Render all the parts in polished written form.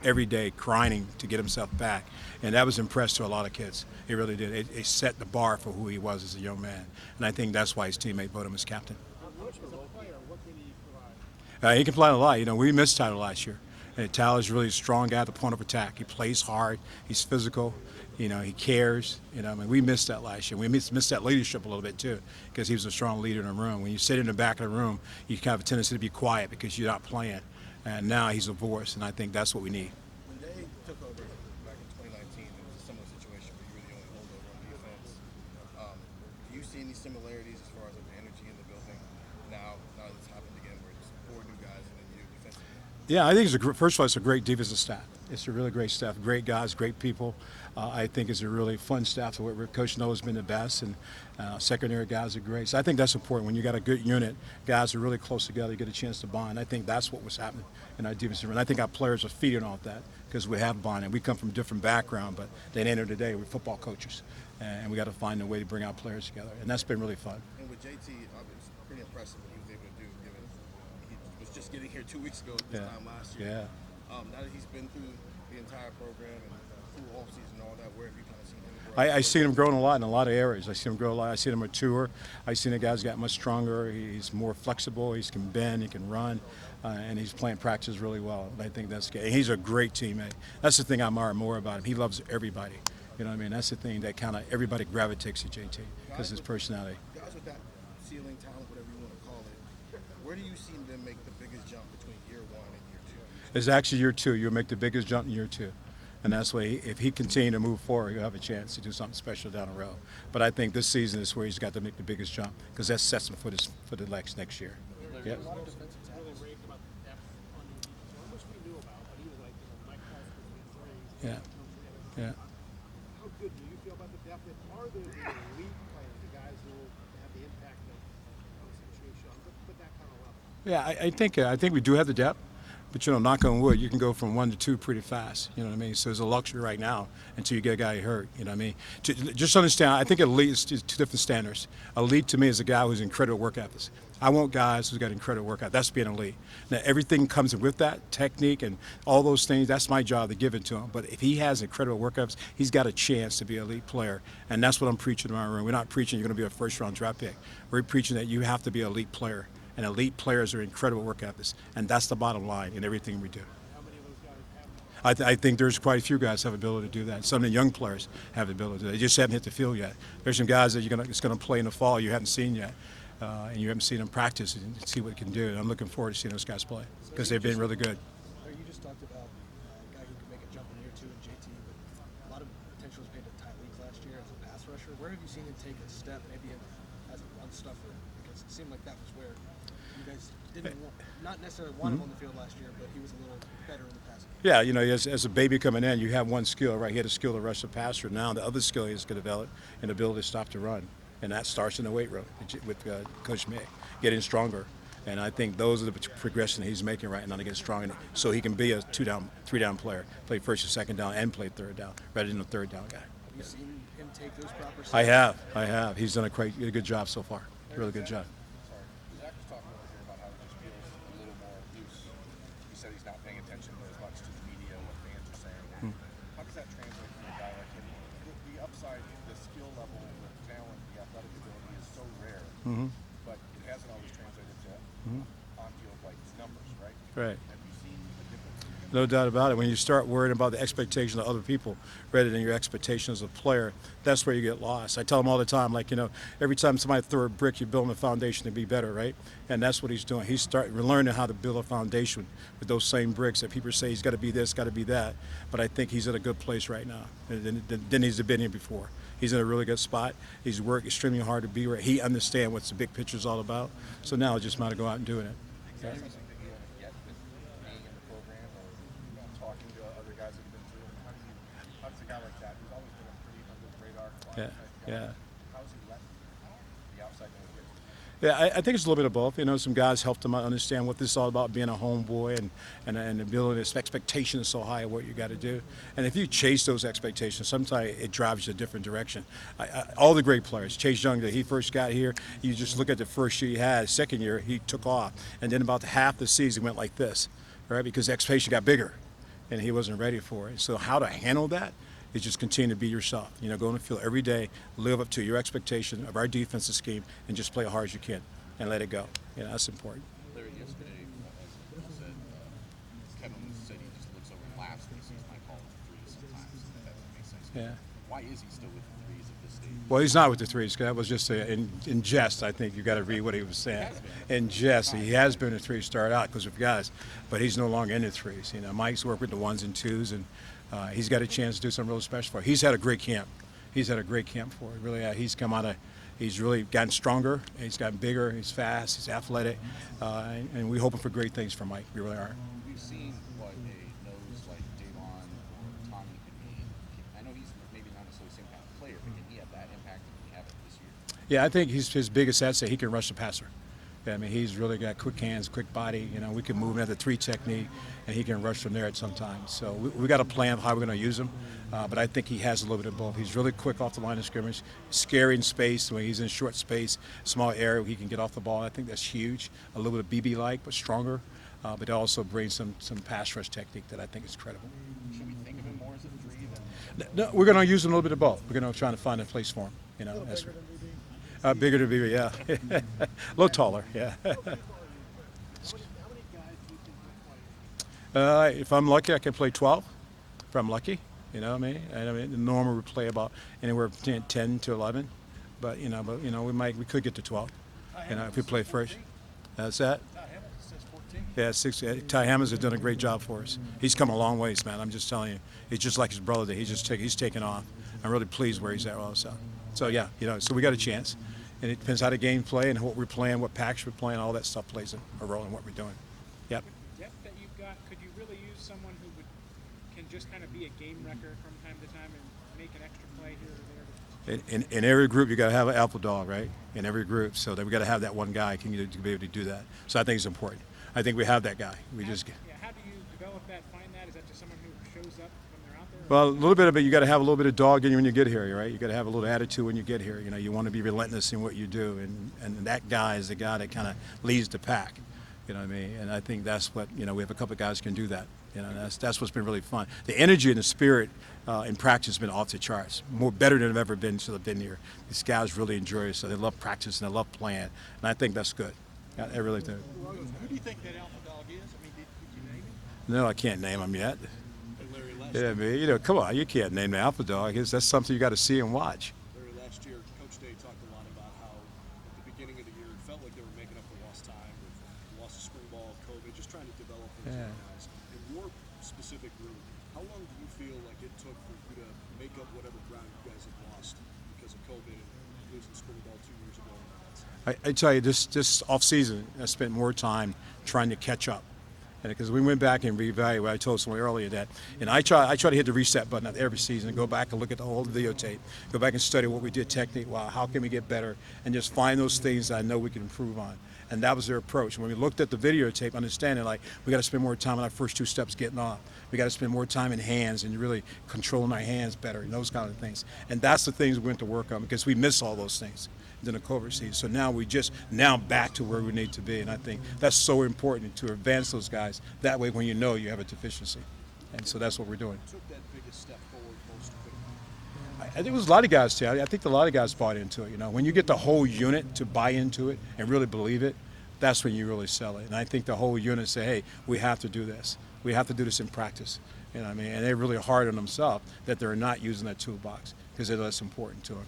every day grinding to get himself back. And that was impressed to a lot of kids. It really did. It set the bar for who he was as a young man. And I think that's why his teammate voted him as captain. He can play a lot. We missed Tyler last year. And Tyler's really a strong guy at the point of attack. He plays hard. He's physical. He cares. We missed that last year. We missed that leadership a little bit too, because he was a strong leader in the room. When you sit in the back of the room, you kind of have a tendency to be quiet because you're not playing. And now he's a voice, and I think that's what we need. When they took over back in 2019, it was a similar situation where you were the only holdover on defense. Do you see any similarities as far as the energy in the building now that it's happened again, where it's 4 new guys and then you defensively? Yeah, I think first of all, it's a great defensive staff. It's a really great staff, great guys, great people. I think it's a really fun staff to work with. Coach Noah has been the best, and secondary guys are great. So I think that's important. When you got a good unit, guys are really close together, you get a chance to bond. I think that's what was happening in our defensive room. And I think our players are feeding off that because we have bonding. We come from a different background, but at the end of the day, we're football coaches, and we got to find a way to bring our players together. And that's been really fun. And with JT, it's pretty impressive what he was able to do, given he was just getting here 2 weeks ago at this time last year. Yeah. Now that he's been through the entire program and through off season and all that, where have you kind of seen him grow? I seen him growing a lot in a lot of areas. I seen him grow a lot. I seen him mature. I seen the guy's got much stronger. He's more flexible. He can bend. He can run, and he's playing practice really well. And I think that's good. And he's a great teammate. That's the thing I admire more about him. He loves everybody. You know what I mean? That's the thing that kind of everybody gravitates to JT because his personality. Guys with that ceiling talent, whatever you want to call it, where do you see them make the biggest jump between year 1 and year 2? It's actually year 2. You'll make the biggest jump in year 2. And that's why if he continues to move forward, he'll have a chance to do something special down the road. But I think this season is where he's got to make the biggest jump because that sets him for the next year. Yep. Yeah. Yeah. How good do you feel about the depth? Are there the elite players, the guys who will have the impact of a situation? Put that kind of level. Yeah, I think we do have the depth. But, knock on wood, you can go from 1 to 2 pretty fast. You know what I mean? So it's a luxury right now until you get a guy hurt. You know what I mean? Just understand, I think elite is 2 different standards. Elite to me is a guy who's incredible work ethics. I want guys who's got incredible work ethics. That's being elite. Now, everything comes with that, technique and all those things. That's my job to give it to him. But if he has incredible work ethics, he's got a chance to be an elite player. And that's what I'm preaching in my room. We're not preaching you're going to be a first-round draft pick. We're preaching that you have to be an elite player. And elite players are incredible work ethics, and that's the bottom line in everything we do. How many of those guys have that? I think there's quite a few guys have the ability to do that. Some of the young players have the ability to do that. They just haven't hit the field yet. There's some guys that it's going to play in the fall you haven't seen yet, and you haven't seen them practice and see what it can do. And I'm looking forward to seeing those guys play because they've been really good. You just talked about a guy who could make a jump in year 2 in JT, but a lot of potential was paid to Tyreek last year as a pass rusher. Where have you seen him take a step, maybe as a run stuffer? Because it seemed like that was where you guys not necessarily want him on the field last year, but he was a little better in the passing game. Yeah, as a baby coming in, you have one skill, right? He had a skill to rush the passer. Now the other skill he's going to develop an ability to stop the run, and that starts in the weight room with Coach Mick, getting stronger. And I think those are the progression he's making right now to get stronger, so he can be a 2-down, 3-down player, play first and second down, and play third down, rather than a third-down guy. Have you seen him take those proper steps? I have. He's done a good job so far. Really good job. Zach was talking earlier about how it just feels a little more loose. He said he's not paying attention as much to the media and what fans are saying. How does that translate for a guy like him? The upside, the skill level, the talent, the athletic ability is so rare, but it hasn't always translated to on-field numbers, right? Right. Have you seen the difference? No doubt about it. When you start worrying about the expectations of other people rather than your expectations as a player, that's where you get lost. I tell them all the time, every time somebody throws a brick, you're building a foundation to be better, right? And that's what he's doing. We're learning how to build a foundation with those same bricks that people say he's got to be this, got to be that. But I think he's at a good place right now than he's been here before. He's in a really good spot. He's worked extremely hard to be where he understands what the big picture is all about. So now it's just a matter of going out and doing it. Yeah. Something that you haven't yet with being in the program or talking to other guys that have been through it? How does a guy like that, who's always been a pretty under the radar, Yeah. how does he let the outside know he gets? Yeah, I think it's a little bit of both. Some guys helped him understand what this is all about, being a homeboy and the ability, this expectation is so high of what you got to do. And if you chase those expectations, sometimes it drives you a different direction. All the great players, Chase Young, he first got here, you just look at the first year he had, second year he took off. And then about half the season went like this, right? Because the expectation got bigger. and he wasn't ready for it. So how to handle that is just continue to be yourself. You know, go on the field every day, live up to your expectation of our defensive scheme, and just play as hard as you can and let it go. You know, that's important. Larry, yesterday, as you said, Kevin said he just looks over laps and he sees my call threes sometimes. If that doesn't make sense. Yeah. Why is he still with the threes at this stage? Well, he's not with the threes. That was just in jest. I think you got to read what he was saying. In jest, he has been a three start out because of guys, but he's no longer in the threes. You know, Mike's worked with the ones and twos, and he's got a chance to do something really special for it. He's had a great camp. He's had a great camp for it. Really, he's come out of. He's really gotten stronger. He's gotten bigger. He's fast. He's athletic, and we're hoping for great things from Mike. We really are. We've seen what a nose like Davon or Tommy could mean. I know he's maybe not necessarily the same kind of player, but can he have that impact that he have it this year? Yeah, I think his biggest asset. He can rush the passer. I mean, he's really got quick hands, quick body. You know, we can move him at the three technique, and he can rush from there at some time. So we got a plan of how we're going to use him. But I think he has a little bit of both. He's really quick off the line of scrimmage, scary in space when he's in short space, small area, he can get off the ball. I think that's huge. A little bit of BB-like, but stronger. But it also brings some pass rush technique that I think is credible. Should we think of him more as a three than? No, we're going to use him a little bit of both. We're going to try to find a place for him. You know, that's bigger than BB, yeah. A little taller, yeah. How many guys do you think you play? If I'm lucky, I can play 12. If I'm lucky, you know what I mean? And I mean, normally we play about anywhere between 10 to 11, but we could get to 12. You know, if we play first. That's that. Yeah, 6. Ty Hammonds has done a great job for us. He's come a long ways, man. I'm just telling you. He's just like his brother. He's taken off. I'm really pleased where he's at also. So yeah, so we got a chance, and it depends how the game play and what we're playing, what packs we're playing, all that stuff plays a role in what we're doing. Yep. The depth that you've got, could you really use someone who can just kind of be a game wrecker from time to time and make an extra play here or there? In every group, you got to have an alpha dog, right? In every group, so that we got to have that one guy to be able to do that. So I think it's important. I think we have that guy. How do you develop that? Find that? Is that just someone who shows up when they're out there? Well, a little bit of it. You got to have a little bit of dog in you when you get here, right? You got to have a little attitude when you get here. You know, you want to be relentless in what you do, and that guy is the guy that kind of leads the pack. You know what I mean? And I think that's what we have a couple of guys who can do that. You know, that's what's been really fun. The energy and the spirit in practice has been off the charts. Better than I've ever been since I've been here. These guys really enjoy it, so they love practice and they love playing, and I think that's good. I really do. Who do you think that alpha dog is? I mean, did you name him? No, I can't name him yet. Larry, Yeah, I mean, come on, you can't name the alpha dog. That's something you got to see and watch. Larry, last year, Coach Day talked a lot about how at the beginning of the year it felt like they were making up for lost time with loss of spring ball, COVID, just trying to develop those young guys. In your specific group, how long do you feel like it took for you to make up whatever ground you guys had lost because of COVID and losing spring ball 2 years ago? I tell you, this off season, I spent more time trying to catch up, because we went back and reevaluated. I told someone earlier that, and I try to hit the reset button every season and go back and look at the whole videotape, go back and study what we did technique. Wow, how can we get better, and just find those things that I know we can improve on. And that was their approach. When we looked at the videotape, understanding like we got to spend more time on our first 2 steps getting off. We got to spend more time in hands and really controlling our hands better and those kind of things. And that's the things we went to work on because we missed all those things in the COVID season. So now we just back to where we need to be. And I think that's so important to advance those guys. That way when you know you have a deficiency. And so that's what we're doing. Took that biggest step forward most quickly. I think it was a lot of guys too. I think a lot of guys bought into it. When you get the whole unit to buy into it and really believe it, that's when you really sell it. And I think the whole unit say, hey, we have to do this. We have to do this in practice. You know what I mean? And they're really hard on themselves that they're not using that toolbox because they're less important to them.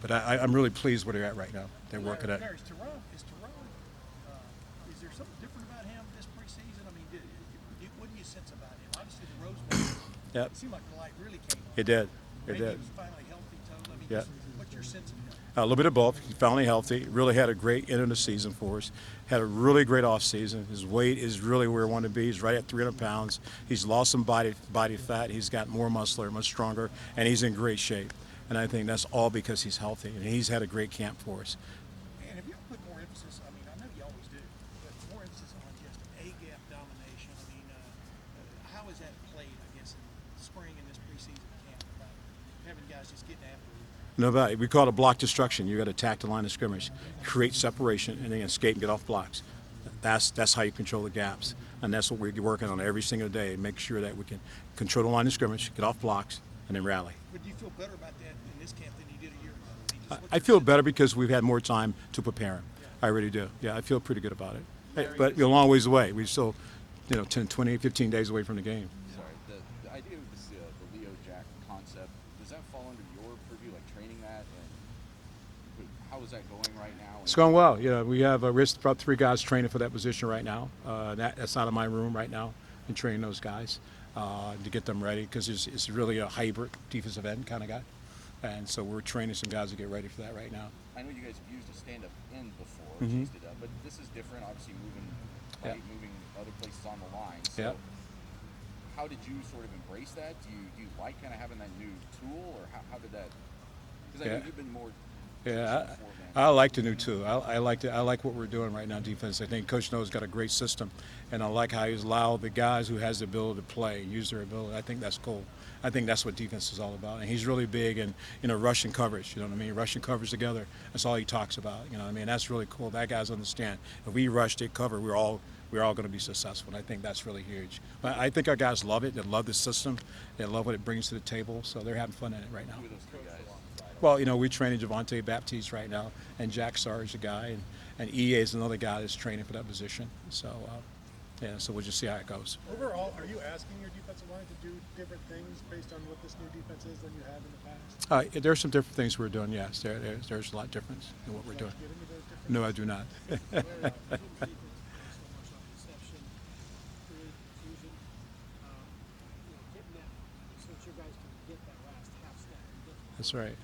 But I'm really pleased where they're at right now. They're working at it. Is Tyrone, is there something different about him this preseason? I mean, what do you sense about him? Obviously, the Rose Bowl, Yep. it seemed like the light really came on. It did. It Maybe did. he was finally healthy, totally. I mean, Yeah. what's your sense of him? A little bit of both. He's finally healthy. Really had a great end of the season for us. Had a really great off season. His weight is really where we want to be. He's right at 300 pounds. He's lost some body fat. He's got more muscular, much stronger, and he's in great shape. And I think that's all because he's healthy, and he's had a great camp for us. And have you ever put more emphasis, I mean, I know you always do, but more emphasis on just A-gap domination? I mean, how has that played, I guess, in spring and this preseason camp about having guys just getting after it? No, but we call it block destruction. You got to attack the line of scrimmage, create separation, and then escape and get off blocks. That's how you control the gaps. And that's what we're working on every single day, make sure that we can control the line of scrimmage, get off blocks, and then rally. But do you feel better about that in this camp than you did a year ago? I mean, just I feel better because we've had more time to prepare him. I really do. Yeah, I feel pretty good about it. Hey, but we're a long ways away. We're still, 10, 20, 15 days away from the game. Sorry, the idea of this, the Leo Jack concept, does that fall under your purview, like training that? And how is that going right now? It's going well. We have about 3 guys training for that position right now. That's out of my room right now, and training those guys to get them ready because it's really a hybrid defensive end kind of guy. And so we're training some guys to get ready for that right now. I know you guys have used a stand-up end before, Mm-hmm. chased it up, but this is different. Obviously, moving Yeah. moving other places on the line. So, Yeah. how did you sort of embrace that? Do you like kind of having that new tool, or how did that? Because I know Yeah. you've been more. Yeah, before, man. I like the new tool. I like what we're doing right now, defense. I think Coach No's got a great system, and I like how he's allowed the guys who has the ability to play use their ability. I think that's cool. I think that's what defense is all about. And he's really big in rushing coverage. You know what I mean? Rushing coverage together. That's all he talks about. You know what I mean? That's really cool. That guys understand. If we rush, they cover. We're all going to be successful. And I think that's really huge. But I think our guys love it. They love the system. They love what it brings to the table. So they're having fun in it right now. Who are those 3 guys? Well, we're training Javante Baptiste right now, and Jack Sarr is a guy, and EA is another guy that's training for that position. So, so we'll just see how it goes. Overall, are you asking your defensive line to do different things based on what this new defense is than you have in the past? There's some different things we're doing, yes. There's a lot of difference in what we're doing. Get into those different No, I do not. That's right.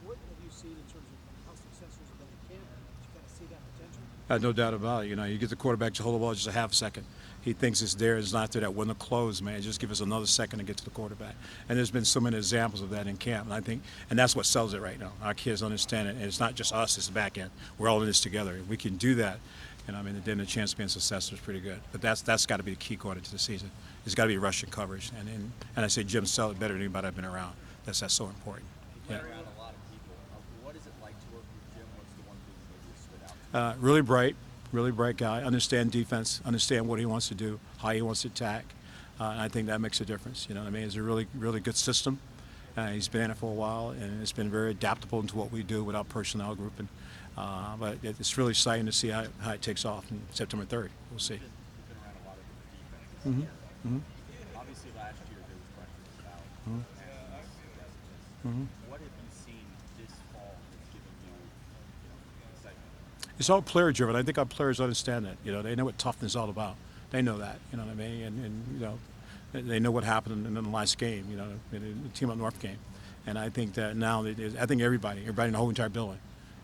What have you seen in terms of how successful has been in camp? You kind of see that potential? No doubt about it. You get the quarterback to hold the ball just a half second. He thinks it's there, it's not there. That window closed, man. Just give us another second to get to the quarterback. And there's been so many examples of that in camp. And I think, and that's what sells it right now. Our kids understand it. And it's not just us, it's the back end. We're all in this together. If we can do that, then the chance of being successful is pretty good. But that's got to be the key going into the season. It's got to be rushing coverage. And I say Jim sell it better than anybody I've been around. That's so important. Yeah. Around a lot of people. What is it like to work with Jim? What's the one thing that maybe stood out? Really bright guy. Understand defense. Understand what he wants to do, how he wants to attack, and I think that makes a difference. You know what I mean? It's a really good system. He's been in it for a while, and it's been very adaptable into what we do with our personnel group. And but it's really exciting to see how it takes off on September 3rd. We'll see. You've been around a lot of different defenses. Obviously, last year there was questions about what have you seen this fall that's given you excitement? It's all player driven. I think our players understand that. They know what toughness is all about. They know that. You know what I mean? And they know what happened in the last game. In the Team Up North game. And I think that now, I think everybody in the whole entire building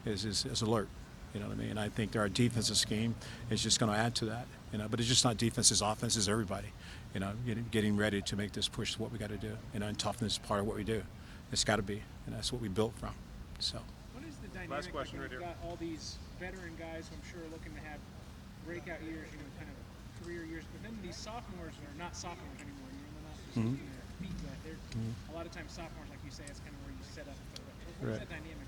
is alert. You know what I mean? And I think our defensive scheme is just going to add to that. But it's just not defense; it's offense. It's everybody. Getting ready to make this push is what we got to do. And toughness is part of what we do. It's got to be, and that's what we built from. So. What is the dynamic? Last question like right when here. you've got all these veteran guys who I'm sure are looking to have breakout years, kind of career years, but then these sophomores are not sophomores anymore. They're not just getting their feet wet. They're a lot of times sophomores, like you say, it's kind of where you set up. What's that dynamic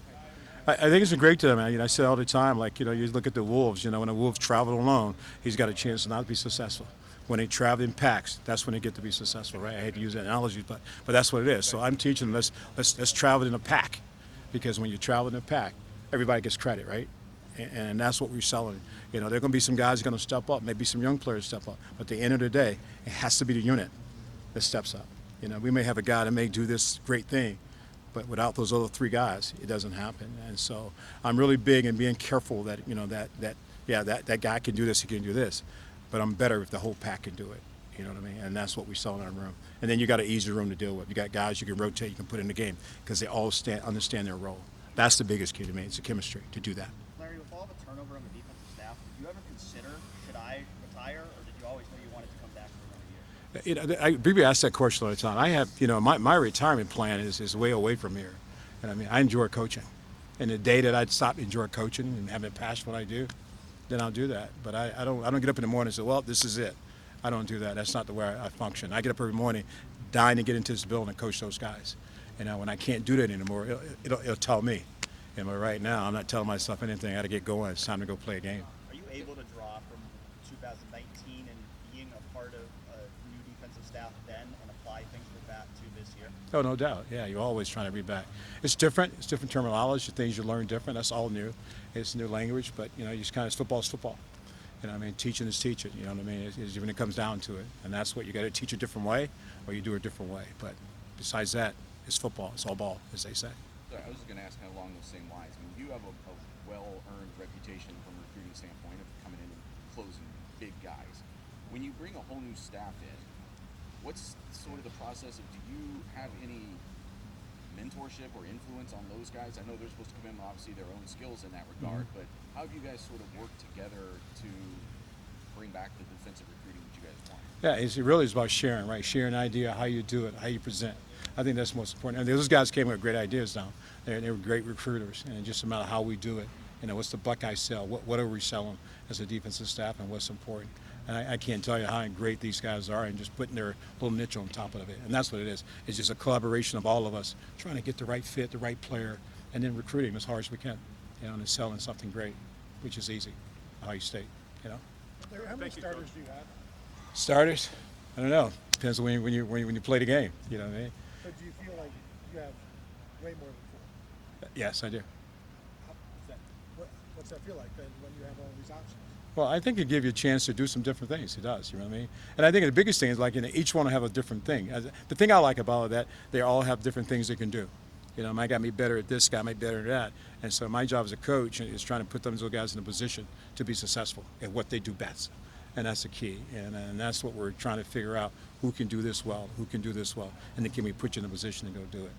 like? I think it's a great time, man. I say all the time, you look at the Wolves. When the Wolves travel alone, he's got a chance to not be successful. When they travel in packs, that's when they get to be successful, right? I hate to use that analogy, but that's what it is. So I'm teaching them, let's travel in a pack, because when you travel in a pack, everybody gets credit, right? And that's what we're selling. There are going to be some guys going to step up, maybe some young players step up, but at the end of the day, it has to be the unit that steps up. We may have a guy that may do this great thing, but without those other 3 guys, it doesn't happen. And so I'm really big in being careful that that guy can do this, he can do this, but I'm better if the whole pack can do it. You know what I mean? And that's what we saw in our room. And then you got an easy room to deal with. You got guys you can rotate, you can put in the game, because they all understand their role. That's the biggest key to me. It's the chemistry to do that. Larry, with all the turnover on the defensive staff, did you ever consider, should I retire, or did you always know you wanted to come back for another year? People ask that question all the time. I have, my retirement plan is way away from here. And I enjoy coaching. And the day that I stop enjoying coaching and having a passion for what I do, then I'll do that. But I don't get up in the morning and say, well, this is it. I don't do that. That's not the way I function. I get up every morning dying to get into this building and coach those guys. When I can't do that anymore, it'll tell me. But right now, I'm not telling myself anything. I got to get going. It's time to go play a game. Are you able to draw from 2019 and being a this year? Oh, no doubt. Yeah, you're always trying to read back. It's different. It's different terminology. Things you learn different. That's all new. It's new language, but you know, you just kind of football's football. You know what I mean? Teaching is teaching. You know what I mean? It's when it comes down to it, and that's what you got to teach a different way, or you do it a different way. But besides that, it's football. It's all ball, as they say. So I was just going to ask kind of along those same lines. I mean, you have a well-earned reputation from a recruiting standpoint of coming in and closing big guys. When you bring a whole new staff in, what's sort of the process of, do you have any mentorship or influence on those guys? I know they're supposed to come in, obviously, their own skills in that regard, but how have you guys sort of worked together to bring back the defensive recruiting that you guys want? Yeah, it really is about sharing, right? Sharing an idea, how you do it, how you present. I think that's most important. And those guys came with great ideas now. They were great recruiters, and it's just a matter of how we do it. You know, what's the Buckeyes sell? What are we selling as a defensive staff, and what's important? And I can't tell you how great these guys are, and just putting their little niche on top of it. And that's what it is. It's just a collaboration of all of us trying to get the right fit, the right player, and then recruiting as hard as we can. You know, and selling something great, which is easy. Ohio State, you know. How many starters do you have? Starters? I don't know. Depends when you play the game. You know what I mean? But do you feel like you have way more than 4? Yes, I do. What's that feel like then when you have all these options? Well, I think it gives you a chance to do some different things. It does, you know what I mean? And I think the biggest thing is, like, you know, each one will have a different thing. The thing I like about it, that they all have different things they can do. You know, might got me better at this, guy might be better at that. And so my job as a coach is trying to put those guys in a position to be successful at what they do best. And that's the key. And that's what we're trying to figure out, who can do this well, who can do this well, and then can we put you in a position to go do it.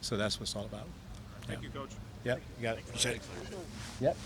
So that's what it's all about. Thank you, Coach. Yep, you got it. Appreciate it. Yep.